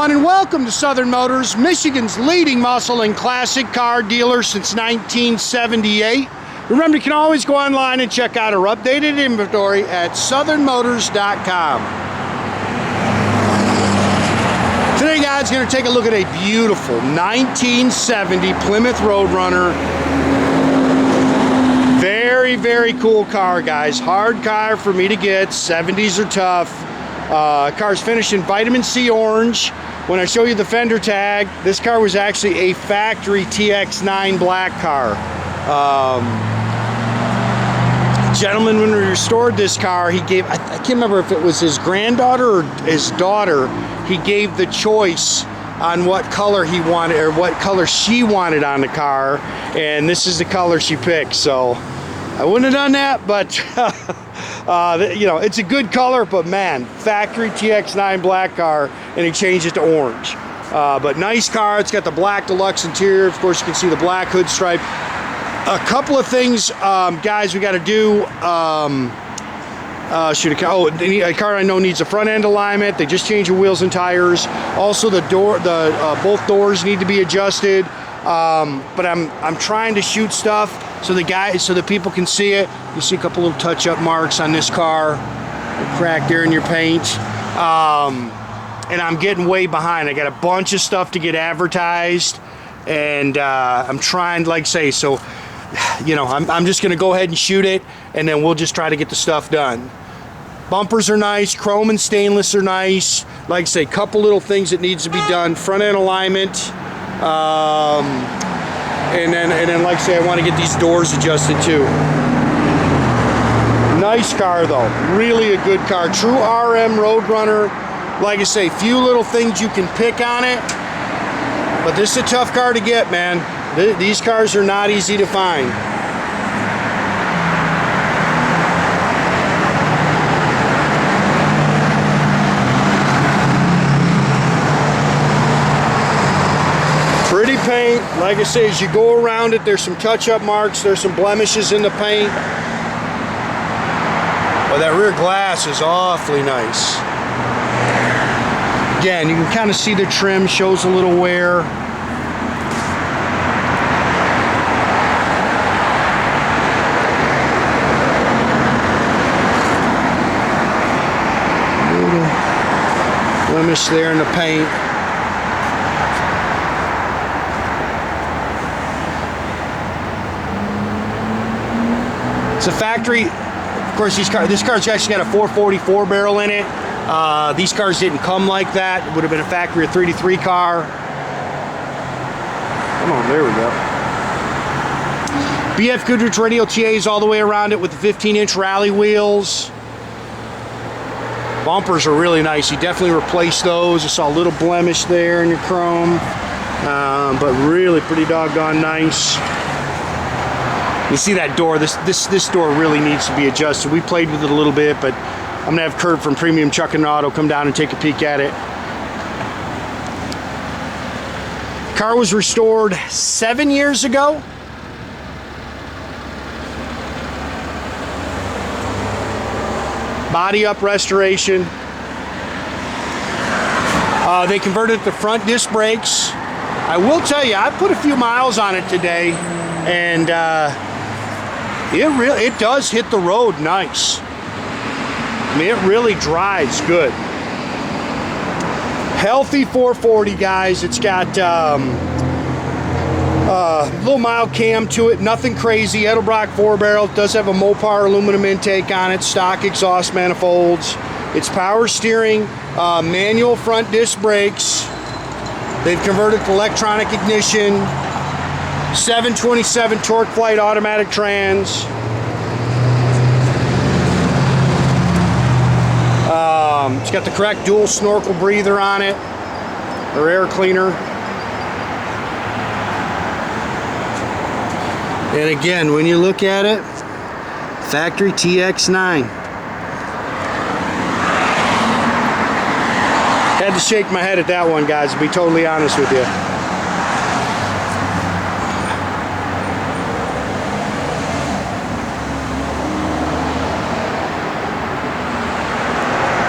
everyone, and welcome to Southern Motors, Michigan's leading muscle and classic car dealer since 1978. Remember, you can always go online and check out our updated inventory at southernmotors.com. Today, guys, going to take a look at a beautiful 1970 Plymouth Roadrunner. Very, very cool car, guys. Hard car for me to get. 70s are tough. Car's finished in vitamin C orange. When I show you the fender tag, this car was actually a factory TX9 black car. Gentleman, when we restored this car, he gave, I can't remember if it was his granddaughter or his daughter, he gave the choice on what color he wanted, or what color she wanted on the car, and this is the color she picked. So I wouldn't have done that, but you know, it's a good color, but man, factory TX9 black car, and he changed it to orange. But nice car. It's got the black deluxe interior. Of course, you can see the black hood stripe. A couple of things, guys, we got to do. A car I know needs a front end alignment. They just changed the wheels and tires. Also, the door, both doors need to be adjusted. But I'm trying to shoot stuff so the people can see it. You see a couple little touch-up marks on this car, a crack there in your paint. And I'm getting way behind. I got a bunch of stuff to get advertised, and I'm trying, like I say, so you know, I'm just gonna go ahead and shoot it, and then we'll just try to get the stuff done. Bumpers are nice, chrome and stainless are nice. Like I say, couple little things that needs to be done. Front end alignment. And then like I say, I want to get these doors adjusted too. Nice car though, really a good car. True RM Roadrunner. Like I say, few little things you can pick on it, but this is a tough car to get, man. These cars are not easy to find. Pretty paint. Like I say, as you go around it, there's some touch-up marks, there's some blemishes in the paint. But that rear glass is awfully nice. Again, you can kind of see the trim shows a little wear. Little blemish there in the paint. It's a factory. Of course, this car's actually got a 444 barrel in it. These cars didn't come like that. It would have been a factory 3-3 car. Come on, there we go. BF Goodrich Radial TA is all the way around it with the 15-inch rally wheels. Bumpers are really nice. You definitely replaced those. I saw a little blemish there in your chrome, but really pretty doggone nice. You see that door, this door really needs to be adjusted. We played with it a little bit, but I'm gonna have Kurt from Premium Truck and Auto come down and take a peek at it. Car was restored 7 years ago. Body up restoration. They converted it to front disc brakes. I will tell you, I put a few miles on it today, and it does hit the road nice. I mean, it really drives good. Healthy 440, guys. It's got a little mild cam to it, nothing crazy. Edelbrock 4-barrel. It does have a Mopar aluminum intake on it, stock exhaust manifolds. It's power steering, manual front disc brakes. They've converted to electronic ignition. 727 torque flight automatic trans. It's got the correct dual snorkel breather on it, or air cleaner. And again, when you look at it, factory TX9. Had to shake my head at that one, guys, to be totally honest with you.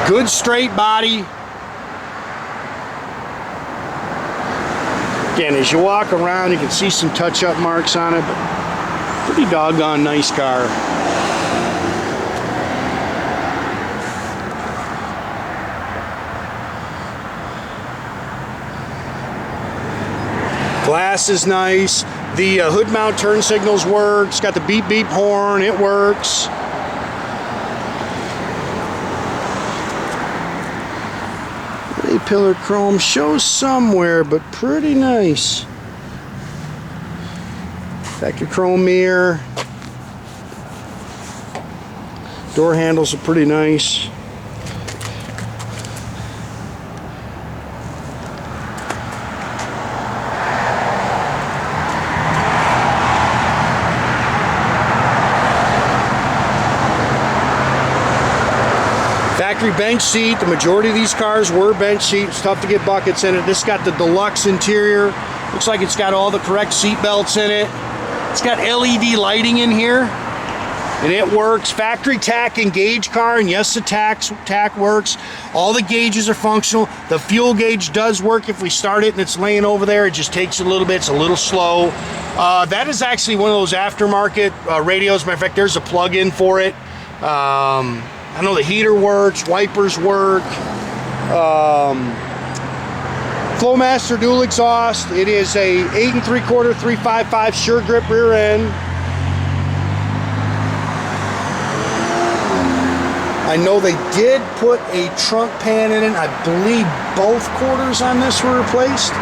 Good straight body. Again, as you walk around, you can see some touch-up marks on it, but pretty doggone nice car. Glass is nice. The hood mount turn signals work. It's got the beep beep horn. It works. A-pillar chrome shows somewhere, but pretty nice. Factory chrome mirror. Door handles are pretty nice. Factory bench seat. The majority of these cars were bench seats. It's tough to get buckets in it. This got the deluxe interior. Looks like it's got all the correct seat belts in it. It's got LED lighting in here, and it works. Factory tach and gauge car, and yes, the tach works. All the gauges are functional. The fuel gauge does work. If we start it and it's laying over there, it just takes a little bit. It's a little slow. That is actually one of those aftermarket radios. Matter of fact, there's a plug-in for it. I know the heater works, wipers work. Flowmaster dual exhaust. It is a 8 3/4 355 sure grip rear end. I know they did put a trunk pan in it. I believe both quarters on this were replaced.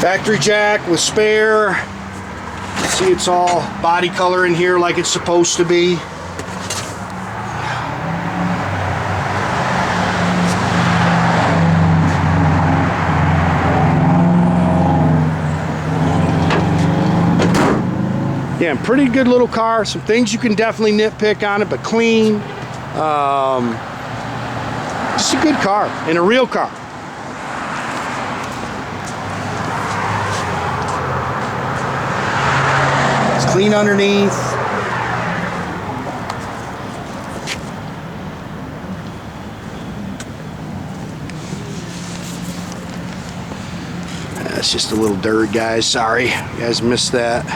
Factory jack with spare. See, it's all body color in here like it's supposed to be. Yeah, pretty good little car. Some things you can definitely nitpick on it, but clean. Just a good car and a real car. Clean underneath. That's just a little dirt, guys. Sorry, you guys missed that.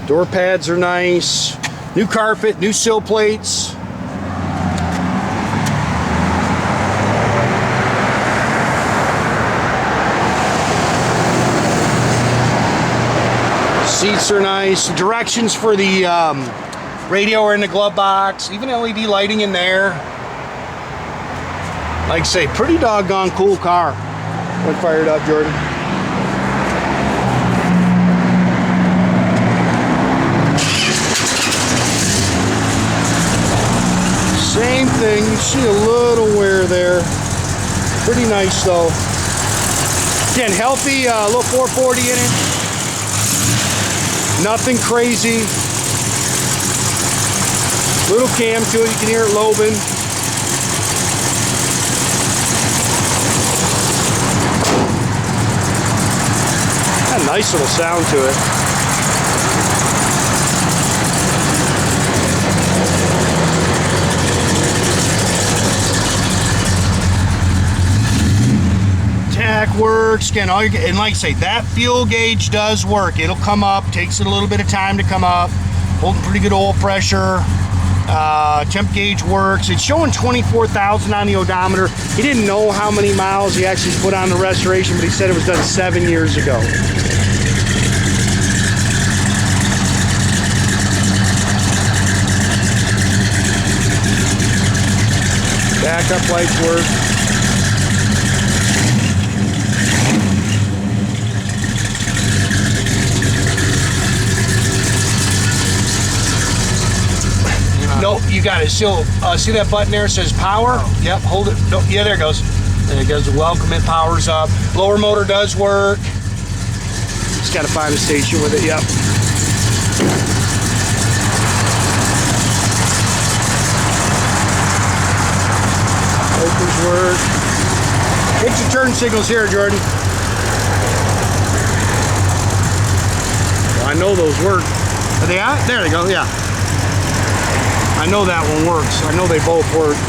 Door pads are nice. New carpet, new sill plates. Seats are nice. Directions for the radio are in the glove box. Even LED lighting in there. Like I say, pretty doggone cool car. When fired up, Jordan. Same thing. You see a little wear there. Pretty nice though. Again, healthy. Little 440 in it. Nothing crazy. Little cam to it, you can hear it lobing. Got a nice little sound to it. Tach works. Again, and like I say, that fuel gauge does work. It'll come up, takes it a little bit of time to come up. Holding pretty good oil pressure. Temp gauge works. It's showing 24,000 on the odometer. He didn't know how many miles he actually put on the restoration, but he said it was done 7 years ago. Backup lights work. Nope, you got it. Still, see that button there? It says power. Oh. Yep, hold it. No, yeah, there it goes. And it goes welcome. It powers up. Blower motor does work. Just got to find a station with it. Yep. Opens work. Hit your turn signals here, Jordan. Well, I know those work. Are they out? There they go. Yeah. I know that one works. I know they both work.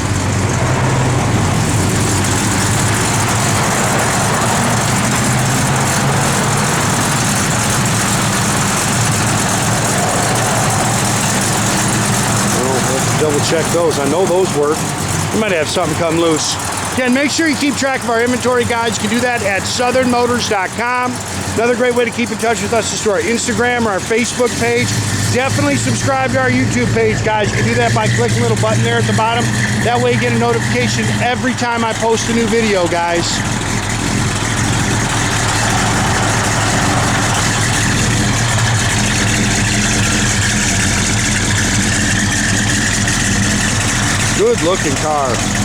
Double check those. I know those work. We might have something come loose. Again, make sure you keep track of our inventory, guys. You can do that at southernmotors.com. Another great way to keep in touch with us is through our Instagram or our Facebook page. Definitely subscribe to our YouTube page, guys. You can do that by clicking the little button there at the bottom. That way you get a notification every time I post a new video, guys. Good looking car.